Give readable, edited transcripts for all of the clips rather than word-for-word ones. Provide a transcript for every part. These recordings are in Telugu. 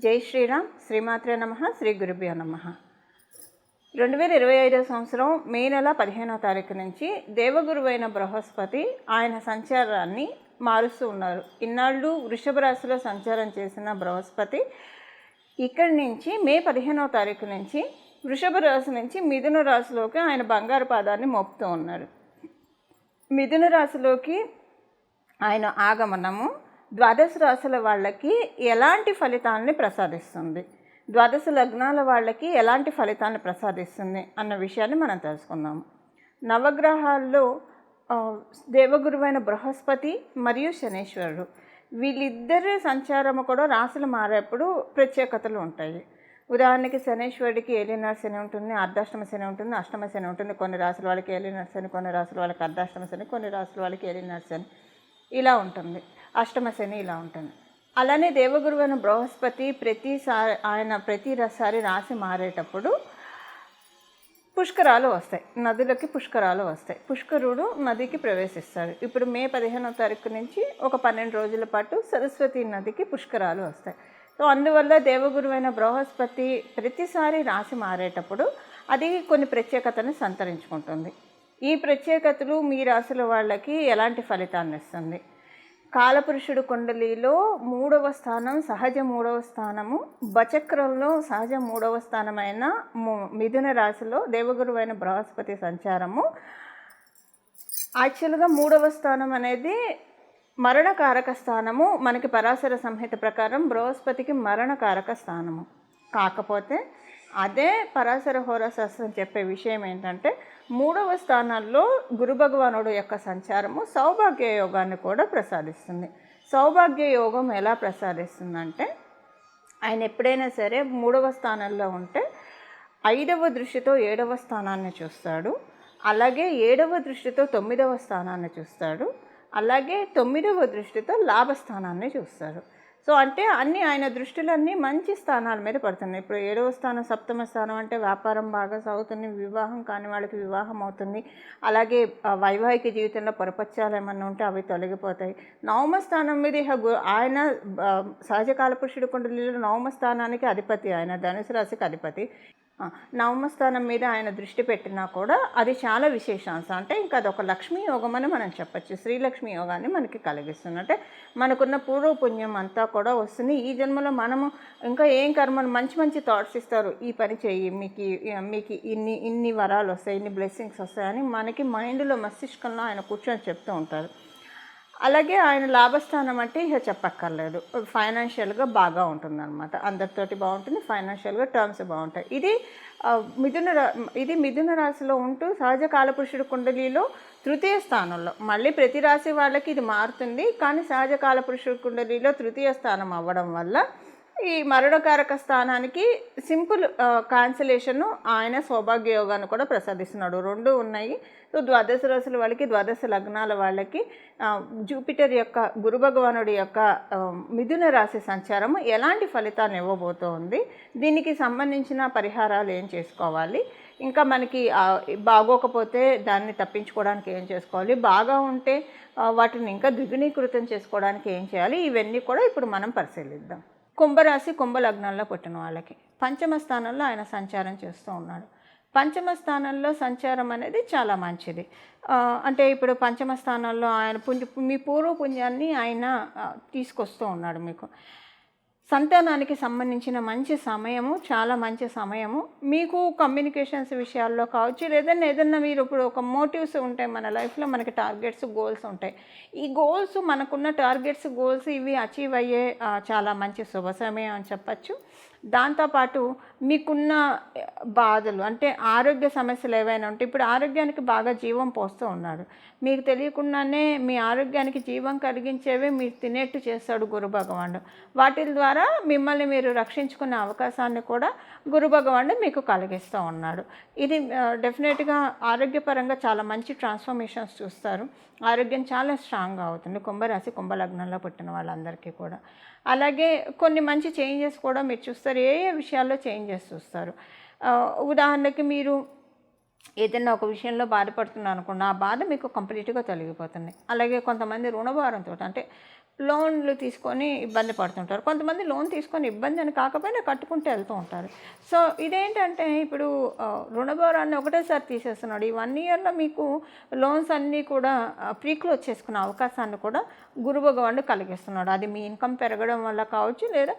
జై శ్రీరామ్. శ్రీమాత్రే నమః. శ్రీ గురుభ్యో నమః. 2025 సంవత్సరం మే నెల 15వ తారీఖు నుంచి దేవగురువైన బృహస్పతి ఆయన సంచారాన్ని మారుస్తూ ఉన్నారు. ఇన్నాళ్ళు వృషభ రాశిలో సంచారం చేసిన బృహస్పతి ఇక్కడి నుంచి మే 15వ తారీఖు నుంచి వృషభ రాశి నుంచి మిథున రాశిలోకి ఆయన బంగారు పాదాన్ని మోపుతూ ఉన్నారు. మిథున రాశిలోకి ఆయన ఆగమనము ద్వాదశ రాశుల వాళ్ళకి ఎలాంటి ఫలితాలని ప్రసాదిస్తుంది, ద్వాదశ లగ్నాల వాళ్ళకి ఎలాంటి ఫలితాన్ని ప్రసాదిస్తుంది అన్న విషయాన్ని మనం తెలుసుకుందాము. నవగ్రహాల్లో దేవగురువైన బృహస్పతి మరియు శనీశ్వరుడు వీళ్ళిద్దరి సంచారము కూడా రాశులు మారేప్పుడు ప్రత్యేకతలు ఉంటాయి. ఉదాహరణకి శనీశ్వరుడికి ఏలినాడు శని ఉంటుంది, అర్ధాష్టమ శని ఉంటుంది, అష్టమ శని ఉంటుంది. కొన్ని రాశుల వాళ్ళకి ఏలినాడు శని, కొన్ని రాశుల వాళ్ళకి అర్ధాష్టమ శని, కొన్ని రాశుల వాళ్ళకి ఏలినాడు శని ఇలా ఉంటుంది, అష్టమ శని ఇలా ఉంటుంది. అలానే దేవగురువైన బృహస్పతి ప్రతిసారి రాశి మారేటప్పుడు పుష్కరాలు వస్తాయి, నదులకి పుష్కరాలు వస్తాయి. పుష్కరుడు నదికి ప్రవేశిస్తాడు. ఇప్పుడు మే 15వ తారీఖు నుంచి ఒక 12 రోజుల పాటు సరస్వతి నదికి పుష్కరాలు వస్తాయి. సో అందువల్ల దేవగురువైన బృహస్పతి ప్రతిసారి రాశి మారేటప్పుడు అది కొన్ని ప్రత్యేకతను సంతరించుకుంటుంది. ఈ ప్రత్యేకతలు మీ రాశుల వాళ్ళకి ఎలాంటి ఫలితాన్ని ఇస్తుంది? కాలపురుషుడు కుండలిలో 3వ స్థానం, సహజ 3వ స్థానము, బచక్రంలో సహజ 3వ స్థానమైన మిథున రాశిలో దేవగురువైన బృహస్పతి సంచారము. యాక్చువల్గా 3వ స్థానం అనేది మరణకారక స్థానము. మనకి పరాశర సంహిత ప్రకారం బృహస్పతికి మరణకారక స్థానము. కాకపోతే అదే పరాశర హోరాశాస్త్రం చెప్పే విషయం ఏంటంటే 3వ స్థానాల్లో గురు భగవానుడు యొక్క సంచారము సౌభాగ్య యోగాన్ని కూడా ప్రసాదిస్తుంది. సౌభాగ్య యోగం ఎలా ప్రసాదిస్తుందంటే ఆయన ఎప్పుడైనా సరే 3వ స్థానంలో ఉంటే 5వ దృష్టితో 7వ స్థానాన్ని చూస్తాడు, అలాగే 7వ దృష్టితో 9వ స్థానాన్ని చూస్తాడు, అలాగే 9వ దృష్టితో లాభస్థానాన్ని చూస్తాడు. సో అంటే ఆయన దృష్టిలన్నీ మంచి స్థానాల మీద పడుతున్నాయి. ఇప్పుడు 7వ స్థానం, సప్తమ స్థానం అంటే వ్యాపారం బాగా సాగుతుంది, వివాహం కాని వాళ్ళకి వివాహం అవుతుంది, అలాగే వైవాహిక జీవితంలో పొరపచ్చాలు ఏమన్నా ఉంటే అవి తొలగిపోతాయి. 9వ స్థానం మీద ఆయన సహజ కాలపురుషుడు కుండలిలో 9వ స్థానానికి అధిపతి, ఆయన ధనుసు రాశికి అధిపతి. 9వ స్థానం మీద ఆయన దృష్టి పెట్టినా కూడా అది చాలా విశేషాంశం. అంటే ఇంకా అదొక లక్ష్మీ యోగం అని మనం చెప్పచ్చు. శ్రీలక్ష్మి యోగాన్ని మనకి కలిగిస్తుంది. అంటే మనకున్న పూర్వపుణ్యం అంతా కూడా వస్తుంది. ఈ జన్మలో మనము ఇంకా ఏం కర్మలు మంచి మంచి థాట్స్ ఇస్తారు, ఈ పని చెయ్యి, మీకు ఇన్ని వరాలు వస్తాయి, ఇన్ని బ్లెస్సింగ్స్ వస్తాయని మనకి మైండ్లో మస్తిష్కంలో ఆయన కూర్చొని చెప్తూ ఉంటారు. అలాగే ఆయన లాభస్థానం అంటే ఇక చెప్పక్కర్లేదు, ఫైనాన్షియల్గా బాగా ఉంటుందన్నమాట. అందరితోటి బాగుంటుంది, ఫైనాన్షియల్గా టర్మ్స్ బాగుంటాయి. ఇది మిథున రాశిలో ఉంటూ సహజ కాలపురుషుడు కుండలిలో 3వ స్థానంలో. మళ్ళీ ప్రతి రాశి వాళ్ళకి ఇది మారుతుంది, కానీ సహజ కాలపురుషుడు కుండలిలో 3వ స్థానం అవ్వడం వల్ల ఈ మరణకారక స్థానానికి సింపుల్ క్యాన్సిలేషన్ ఆయన సౌభాగ్య యోగాన్ని కూడా ప్రసాదిస్తున్నాడు. 2 ఉన్నాయి. సో ద్వాదశ రాశుల వాళ్ళకి, ద్వాదశ లగ్నాల వాళ్ళకి జూపిటర్ యొక్క గురు భగవానుడి యొక్క మిథున రాశి సంచారము ఎలాంటి ఫలితాన్ని ఇవ్వబోతోంది, దీనికి సంబంధించిన పరిహారాలు ఏం చేసుకోవాలి, ఇంకా మనకి బాగోకపోతే దాన్ని తప్పించుకోవడానికి ఏం చేసుకోవాలి, బాగా ఉంటే వాటిని ఇంకా ద్విగుణీకృతం చేసుకోవడానికి ఏం చేయాలి, ఇవన్నీ కూడా ఇప్పుడు మనం పరిశీలిద్దాం. కుంభరాశి, కుంభలగ్నంలో పుట్టిన వాళ్ళకి 5వ స్థానంలో ఆయన సంచారం చేస్తూ ఉన్నాడు. 5వ స్థానంలో సంచారం అనేది చాలా మంచిది. అంటే ఇప్పుడు 5వ స్థానంలో ఆయన మీ పూర్వపుణ్యాన్ని ఆయన తీసుకొస్తూ ఉన్నాడు. మీకు సంతానానికి సంబంధించిన మంచి సమయము, చాలా మంచి సమయము. మీకు కమ్యూనికేషన్స్ విషయాల్లో కావచ్చు, ఏదన్నా మీరు ఇప్పుడు ఒక మోటివ్స్ ఉంటాయి మన లైఫ్లో, మనకి టార్గెట్స్, గోల్స్ ఉంటాయి. ఈ గోల్స్, మనకున్న టార్గెట్స్, గోల్స్ ఇవి అచీవ్ అయ్యే చాలా మంచి శుభ సమయం అని చెప్పచ్చు. దాంతోపాటు మీకున్న బాధలు అంటే ఆరోగ్య సమస్యలు ఏవైనా ఉంటే ఇప్పుడు ఆరోగ్యానికి బాగా జీవం పోస్తూ ఉన్నాడు. మీకు తెలియకుండానే మీ ఆరోగ్యానికి జీవం కలిగించేవి మీరు తినేట్టు చేస్తాడు గురు భగవానుడు. వాటి ద్వారా మిమ్మల్ని మీరు రక్షించుకునే అవకాశాన్ని కూడా గురు భగవానుడు మీకు కలిగిస్తూ ఉన్నాడు. ఇది డెఫినెట్గా ఆరోగ్యపరంగా చాలా మంచి ట్రాన్స్ఫర్మేషన్స్ చూస్తారు. ఆరోగ్యం చాలా స్ట్రాంగ్గా అవుతుంది కుంభరాశి, కుంభలగ్నంలో పుట్టిన వాళ్ళందరికీ కూడా. అలాగే కొన్ని మంచి చేంజెస్ కూడా మీరు చూస్తారు. ఏ విషయాల్లో చేంజెస్ చూస్తారు? ఉదాహరణకి మీరు ఏదైనా ఒక విషయంలో బాధపడుతున్నారు అనుకోండి, ఆ బాధ మీకు కంప్లీట్గా తొలగిపోతుంది. అలాగే కొంతమంది రుణభారంతో అంటే లోన్లు తీసుకొని ఇబ్బంది పడుతుంటారు. కొంతమంది లోన్ తీసుకొని ఇబ్బంది అని కాకపోయినా కట్టుకుంటూ వెళ్తూ ఉంటారు. సో ఇదేంటంటే ఇప్పుడు రుణభారాన్ని ఒకటేసారి తీసేస్తున్నాడు. ఈ 1 ఇయర్‌లో మీకు లోన్స్ అన్నీ కూడా ప్రీక్లోజ్ చేసుకునే అవకాశాన్ని కూడా గురు భగవానుడు కలిగిస్తున్నాడు. అది మీ ఇన్కమ్ పెరగడం వల్ల కావచ్చు, లేదా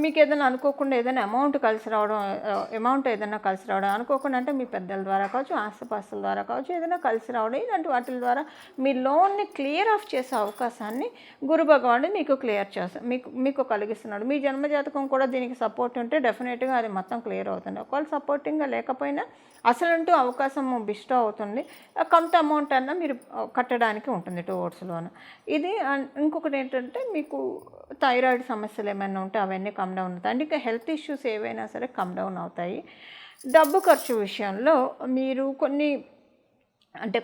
మీకు ఏదైనా అనుకోకుండా ఏదైనా అమౌంట్ ఏదైనా కలిసి రావడం అనుకోకుండా, అంటే మీ పెద్దల ద్వారా కావచ్చు, ఆస్తిపాస్తుల ద్వారా కావచ్చు, ఏదైనా కలిసి రావడం, ఇలాంటి వాటి ద్వారా మీ లోన్ని క్లియర్ ఆఫ్ చేసే అవకాశాన్ని గురు భగవానుడు మీకు క్లియర్ చేస్తాడు, మీకు కలిగిస్తున్నాడు. మీ జన్మజాతకం కూడా దీనికి సపోర్ట్ ఉంటే డెఫినెట్గా అది మొత్తం క్లియర్ అవుతుంది. ఒకవేళ సపోర్టింగ్గా లేకపోయినా అసలంటూ అవకాశం బిస్టో అవుతుంది. కొంత అమౌంట్ అన్నా మీరు కట్టడానికి ఉంటుంది టువర్డ్స్ లోన్. ఇది ఇంకొకటి ఏంటంటే మీకు థైరాయిడ్ సమస్యలు ఏమైనా ఉంటే అవన్నీ కమ్ డౌన్ అవుతాయి. అంటే ఇంకా హెల్త్ ఇష్యూస్ ఏవైనా సరే కమ్ డౌన్ అవుతాయి. డబ్బు ఖర్చు విషయంలో మీరు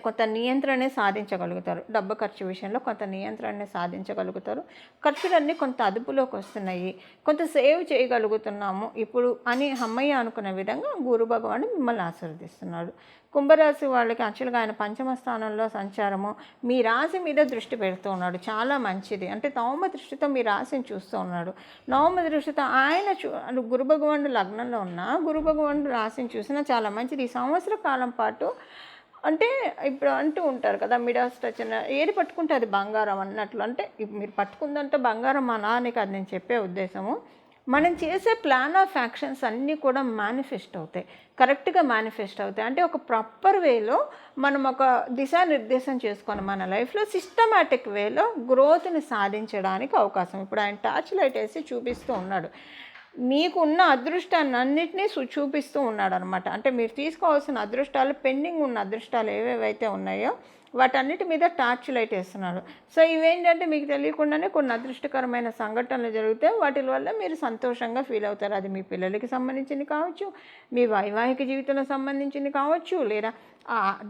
కొంత నియంత్రణే సాధించగలుగుతారు. డబ్బు ఖర్చు విషయంలో కొంత నియంత్రణనే సాధించగలుగుతారు. ఖర్చులన్నీ కొంత అదుపులోకి వస్తున్నాయి, కొంత సేవ్ చేయగలుగుతున్నాము ఇప్పుడు అని హమ్మయ్య అనుకునే విధంగా గురు భగవానుడు మిమ్మల్ని ఆశీర్వదిస్తున్నాడు. కుంభరాశి వాళ్ళకి యాక్చువల్గా ఆయన పంచమ స్థానంలో సంచారము మీ రాశి మీద దృష్టి పెడుతూ ఉన్నాడు. చాలా మంచిది. అంటే నవమ దృష్టితో మీ రాశిని చూస్తూ ఉన్నాడు. నవమ దృష్టితో ఆయన గురు భగవానుడు లగ్నంలో ఉన్న గురు భగవానుడు రాశిని చూసినా చాలా మంచిది. ఈ సంవత్సర కాలం పాటు అంటే ఇప్పుడు అంటూ ఉంటారు కదా, మిడాస్ టచ్ ఏది పట్టుకుంటే అది బంగారం అన్నట్లు. అంటే మీరు పట్టుకుందంటే బంగారం మా నాన్నకి అది నేను చెప్పే ఉద్దేశము. మనం చేసే ప్లాన్ ఆఫ్ యాక్షన్స్ అన్నీ కూడా మేనిఫెస్ట్ అవుతాయి, కరెక్ట్గా మేనిఫెస్ట్ అవుతాయి. అంటే ఒక ప్రాపర్ వేలో మనం ఒక దిశానిర్దేశం చేసుకొని మన లైఫ్లో సిస్టమాటిక్ వేలో గ్రోత్ని సాధించడానికి అవకాశం. ఇప్పుడు ఆయన టార్చ్ లైట్ వేసి చూపిస్తూ ఉన్నాడు, మీకు ఉన్న అదృష్టాన్ని అన్నింటినీ చూపిస్తూ ఉన్నాడు అనమాట. అంటే మీరు తీసుకోవాల్సిన అదృష్టాలు, పెండింగ్ ఉన్న అదృష్టాలు ఏవేవైతే ఉన్నాయో వాటన్నిటి మీద టార్చ్ లైట్ వేస్తున్నాడు. సో ఇవేంటంటే మీకు తెలియకుండానే కొన్ని అదృష్టకరమైన సంఘటనలు జరుగుతాయి. వాటి వల్ల మీరు సంతోషంగా ఫీల్ అవుతారు. అది మీ పిల్లలకి సంబంధించింది కావచ్చు, మీ వైవాహిక జీవితంలో సంబంధించింది కావచ్చు, లేదా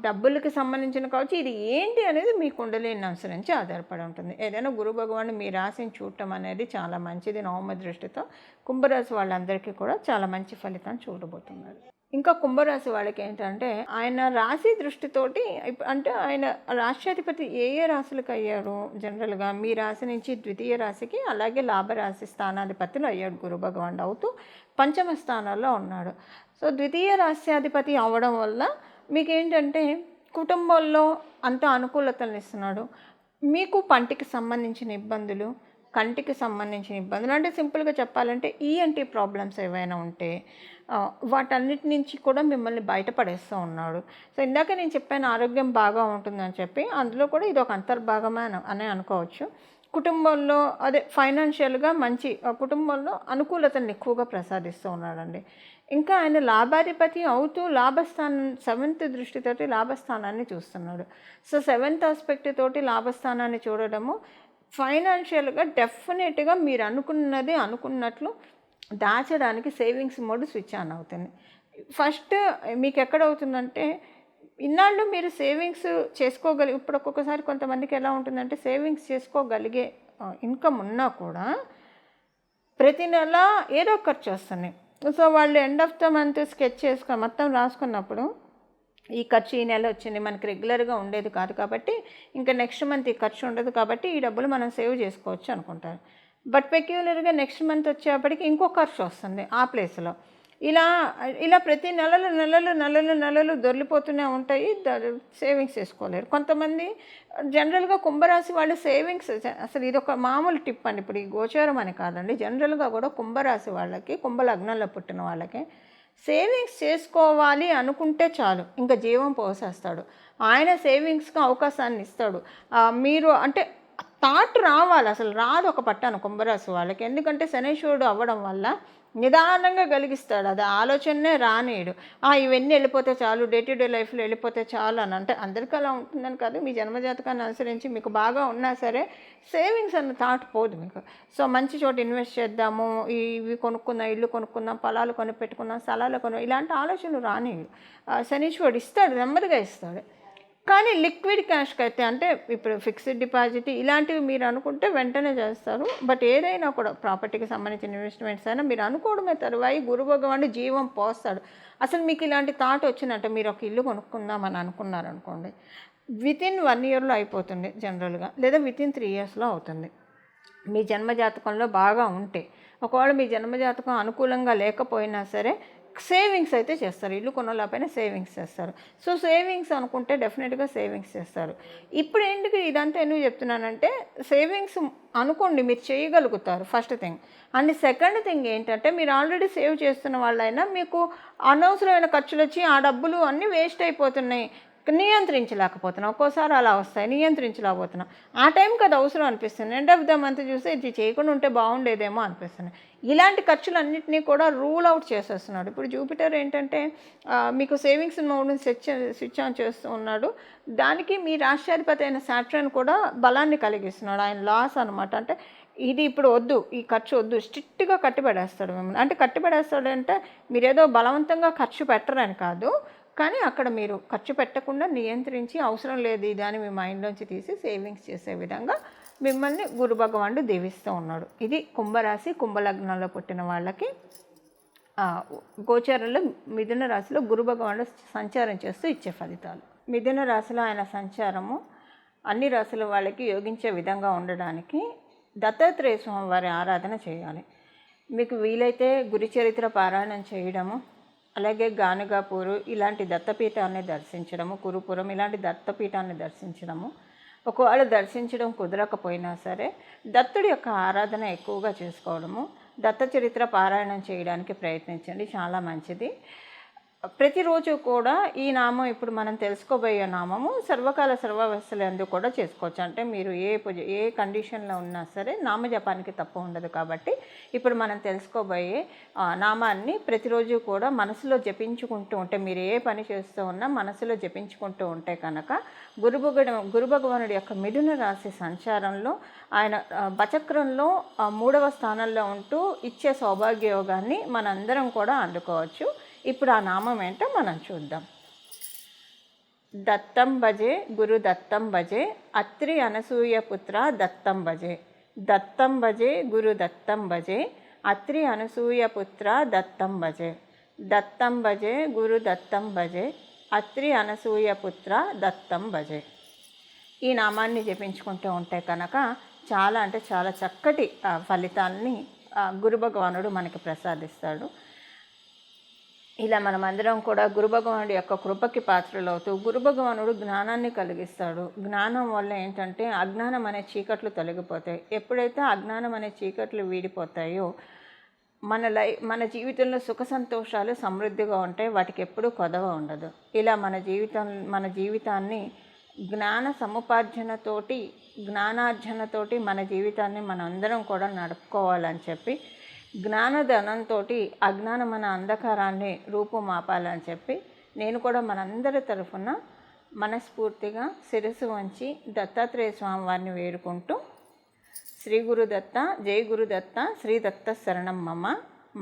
డబ్బులకి సంబంధించిన కావచ్చు. ఇది ఏంటి అనేది మీ కుండలిని అనుసరించి ఆధారపడి ఉంటుంది. ఏదైనా గురు భగవానుడు మీ రాశిని చూడటం అనేది చాలా మంచిది. నవమ దృష్టితో కుంభరాశి వాళ్ళందరికీ కూడా చాలా మంచి ఫలితాన్ని చూడబోతున్నారు. ఇంకా కుంభరాశి వాళ్ళకి ఏంటంటే ఆయన రాశి దృష్టితోటి అంటే ఆయన రాష్ట్రాధిపతి ఏ రాశులకు అయ్యాడు జనరల్గా మీ రాశి నుంచి ద్వితీయ రాశికి, అలాగే లాభరాశి స్థానాధిపతులు అయ్యాడు గురు భగవానుడు అవుతూ పంచమ స్థానాల్లో ఉన్నాడు. సో ద్వితీయ రాష్ట్రాధిపతి అవ్వడం వల్ల మీకేంటంటే కుటుంబంలో అంత అనుకూలతలను ఇస్తున్నాడు. మీకు పంటికి సంబంధించిన ఇబ్బందులు, కంటికి సంబంధించిన ఇబ్బందులు, అంటే సింపుల్గా చెప్పాలంటే ఈఎన్టీ ప్రాబ్లమ్స్ ఏవైనా ఉంటే వాటన్నిటి నుంచి కూడా మిమ్మల్ని బయటపడేస్తూ ఉన్నాడు. సో ఇందాక నేను చెప్పాను ఆరోగ్యం బాగా ఉంటుందని చెప్పి, అందులో కూడా ఇది ఒక అంతర్భాగమే అనే అనుకోవచ్చు. కుటుంబంలో ఫైనాన్షియల్గా మంచి కుటుంబంలో అనుకూలతను ఎక్కువగా ప్రసాదిస్తూ ఉన్నాడండి. ఇంకా ఆయన లాభాధిపతి అవుతూ లాభస్థానం 7th దృష్టితోటి లాభస్థానాన్ని చూస్తున్నాడు. సో 7th ఆస్పెక్ట్ తోటి లాభస్థానాన్ని చూడడము ఫైనాన్షియల్గా డెఫినెట్గా మీరు అనుకున్నట్లు దాచడానికి సేవింగ్స్ మోడ్ స్విచ్ ఆన్ అవుతుంది. ఫస్ట్ మీకు ఎక్కడ అవుతుందంటే ఇన్నాళ్ళు మీరు సేవింగ్స్ ఇప్పుడు ఒక్కొక్కసారి కొంతమందికి ఎలా ఉంటుందంటే సేవింగ్స్ చేసుకోగలిగే ఇన్కమ్ ఉన్నా కూడా ప్రతి నెల ఏదో ఖర్చు వస్తున్నాయి. సో వాళ్ళు end of the month sketch మొత్తం రాసుకున్నప్పుడు ఈ ఖర్చు ఈ నెల వచ్చింది, మనకి రెగ్యులర్గా ఉండేది కాదు కాబట్టి ఇంకా నెక్స్ట్ మంత్ ఈ ఖర్చు ఉండదు కాబట్టి ఈ డబ్బులు మనం సేవ్ చేసుకోవచ్చు అనుకుంటారు. బట్ పెక్యులర్గా నెక్స్ట్ మంత్ వచ్చేప్పటికి ఇంకో ఖర్చు వస్తుంది ఆ ప్లేస్లో. ఇలా ప్రతి నెలలు దొరికిపోతూనే ఉంటాయి, సేవింగ్స్ చేసుకోలేరు. కొంతమంది జనరల్గా కుంభరాశి వాళ్ళు సేవింగ్స్ అసలు ఇది ఒక మామూలు టిప్ అండి. ఇప్పుడు ఈ గోచారం అని కాదండి, జనరల్గా కూడా కుంభరాశి వాళ్ళకి, కుంభలగ్నంలో పుట్టిన వాళ్ళకి సేవింగ్స్ చేసుకోవాలి అనుకుంటే చాలు, ఇంకా జీవం పోసేస్తాడు. ఆయన సేవింగ్స్కి అవకాశాన్ని ఇస్తాడు. మీరు అంటే థాట్ రావాలి, అసలు రాదు ఒక పట్టాను కుంభరాశి వాళ్ళకి. ఎందుకంటే శనీశ్వరుడు అవ్వడం వల్ల నిదానంగా కలిగిస్తాడు, అది ఆలోచనే రానియడు. ఇవన్నీ వెళ్ళిపోతే చాలు, డే టు డే లైఫ్లో వెళ్ళిపోతే చాలు అని. అంటే అందరికీ అలా ఉంటుందని కాదు, మీ జన్మజాతకాన్ని అనుసరించి మీకు బాగా ఉన్నా సరే సేవింగ్స్ అన్న థాట్ పోదు మీకు. సో మంచి చోట ఇన్వెస్ట్ చేద్దాము, ఇవి కొనుక్కుందాం, ఇల్లు కొనుక్కుందాం, పొలాలు కొని పెట్టుకుందాం, స్థలాలు ఇలాంటి ఆలోచనలు రానియడు. శనీశ్వరుడు ఇస్తాడు, నెమ్మదిగా ఇస్తాడు. కానీ లిక్విడ్ క్యాష్కి అయితే, అంటే ఇప్పుడు ఫిక్స్డ్ డిపాజిట్ ఇలాంటివి మీరు అనుకుంటే వెంటనే చేస్తారు. బట్ ఏదైనా కూడా ప్రాపర్టీకి సంబంధించిన ఇన్వెస్ట్మెంట్స్ అయినా మీరు అనుకోవడమే తరువాయి గురు భగవానుడు జీవం పోస్తాడు. అసలు మీకు ఇలాంటి థాట్ వచ్చినట్టు మీరు ఒక ఇల్లు కొనుక్కుందామని అనుకున్నారనుకోండి, వితిన్ 1 ఇయర్లో అయిపోతుంది జనరల్గా, లేదా వితిన్ 3 ఇయర్స్లో అవుతుంది. మీ జన్మజాతకంలో బాగా ఉంటే. ఒకవేళ మీ జన్మజాతకం అనుకూలంగా లేకపోయినా సరే సేవింగ్స్ అయితే చేస్తారు. ఇల్లు కొనలేకపోయినా సేవింగ్స్ చేస్తారు. సో సేవింగ్స్ అనుకుంటే డెఫినెట్గా సేవింగ్స్ చేస్తారు. ఇప్పుడు ఏంటికి ఇదంతా ఎందుకు చెప్తున్నానంటే, సేవింగ్స్ అనుకోండి మీరు చేయగలుగుతారు first thing. And second thing ఏంటంటే, మీరు ఆల్రెడీ సేవ్ చేస్తున్న వాళ్ళైనా మీకు అనవసరమైన ఖర్చులు వచ్చి ఆ డబ్బులు అన్నీ వేస్ట్ అయిపోతున్నాయి, నియంత్రించలేకపోతున్నాం. ఒక్కోసారి అలా వస్తాయి, నియంత్రించలేకపోతున్నాం. ఆ టైంకి అది అవసరం అనిపిస్తుంది. ఎండ్ ఆఫ్ ద మంత్ చూస్తే ఇది చేయకుండా ఉంటే బాగుండేదేమో అనిపిస్తుంది. ఇలాంటి ఖర్చులన్నింటినీ కూడా రూల్ అవుట్ చేసేస్తున్నాడు. ఇప్పుడు జూపిటర్ ఏంటంటే మీకు సేవింగ్స్ మోడ్ని స్విచ్ ఆన్ చేస్తూ ఉన్నాడు. దానికి మీ రాష్ట్రాధిపతి అయిన సాటర్న్ కూడా బలాన్ని కలిగిస్తున్నాడు. ఆయన లాస్ అనమాట. అంటే ఇది ఇప్పుడు వద్దు, ఈ ఖర్చు వద్దు, స్ట్రిక్ట్గా కట్టిపడేస్తాడు మిమ్మల్ని. అంటే కట్టిపడేస్తాడు అంటే మీరేదో బలవంతంగా ఖర్చు పెట్టరని కాదు, కానీ అక్కడ మీరు ఖర్చు పెట్టకుండా నియంత్రించి అవసరం లేదు ఇది అని మీ మైండ్లోంచి తీసి సేవింగ్స్ చేసే విధంగా మిమ్మల్ని గురు భగవానుడు దీవిస్తూ ఉన్నాడు. ఇది కుంభరాశి, కుంభలగ్నంలో పుట్టిన వాళ్ళకి గోచారంలో మిథున రాశిలో గురు భగవానుడు సంచారం చేస్తూ ఇచ్చే ఫలితాలు. మిథున రాశిలో ఆయన సంచారము అన్ని రాశుల వాళ్ళకి యోగించే విధంగా ఉండడానికి దత్తాత్రేయ స్వామి వారి ఆరాధన చేయాలి. మీకు వీలైతే గురు చరిత్ర పారాయణం చేయడము, అలాగే గానుగాపూరు ఇలాంటి దత్తపీఠాన్ని దర్శించడము, కురుపురం ఇలాంటి దత్తపీఠాన్ని దర్శించడము. ఒకవేళ దర్శించడం కుదరకపోయినా సరే దత్తుడి యొక్క ఆరాధన ఎక్కువగా చేసుకోవడము, దత్త చరిత్ర పారాయణం చేయడానికి ప్రయత్నించండి, చాలా మంచిది. ప్రతిరోజు కూడా ఈ నామం ఇప్పుడు మనం తెలుసుకోబోయే నామము సర్వకాల సర్వావస్థలందు కూడా చేసుకోవచ్చు. అంటే మీరు ఏ కండిషన్లో ఉన్నా సరే నామజపానికి తప్పు ఉండదు. కాబట్టి ఇప్పుడు మనం తెలుసుకోబోయే నామాన్ని ప్రతిరోజు కూడా మనసులో జపించుకుంటూ ఉంటే, మీరు ఏ పని చేస్తూ ఉన్నా మనసులో జపించుకుంటూ ఉంటే కనుక గురు భగవానుడి యొక్క మిథున రాశి సంచారంలో ఆయన బచక్రంలో 3వ స్థానంలో ఉంటూ ఇచ్చే సౌభాగ్య యోగాన్ని మనందరం కూడా అందుకోవచ్చు. ఇప్పుడు ఆ నామం ఏంటో మనం చూద్దాం. దత్తం భజే గురు దత్తం భజే అత్రి అనసూయ పుత్ర దత్తం భజే. దత్తం భజే గురు దత్తం భజే అత్రి అనసూయ పుత్ర దత్తం భజే. దత్తం భజే గురు దత్తం భజే అత్రి అనసూయ పుత్ర దత్తం భజే. ఈ నామాన్ని జపించుకుంటూ ఉంటే కనుక చాలా అంటే చాలా చక్కటి ఫలితాలని గురు భగవానుడు మనకి ప్రసాదిస్తాడు. ఇలా మనమందరం కూడా గురు భగవానుడి యొక్క కృపకి పాత్రలవుతూ గురు భగవానుడు జ్ఞానాన్ని కలిగిస్తాడు. జ్ఞానం వల్ల ఏంటంటే అజ్ఞానం అనే చీకట్లు తొలగిపోతాయి. ఎప్పుడైతే అజ్ఞానం అనే చీకట్లు వీడిపోతాయో మన జీవితంలో సుఖ సంతోషాలు సమృద్ధిగా ఉంటాయి, వాటికి ఎప్పుడూ కొదవ ఉండదు. ఇలా మన జీవితాన్ని జ్ఞాన సముపార్జనతోటి జ్ఞానార్జనతోటి మన జీవితాన్ని మనందరం కూడా నడుపుకోవాలని చెప్పి, జ్ఞానధనంతో అజ్ఞానం మన అంధకారాన్ని రూపుమాపాలని చెప్పి నేను కూడా మనందరి తరఫున మనస్ఫూర్తిగా శిరస్సు వంచి దత్తాత్రేయ స్వామి వారిని వేడుకుంటూ, శ్రీ గురుదత్త, జై గురుదత్త, శ్రీ దత్త శరణం మమ,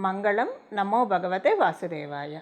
మంగళం, నమో భగవతే వాసుదేవాయ.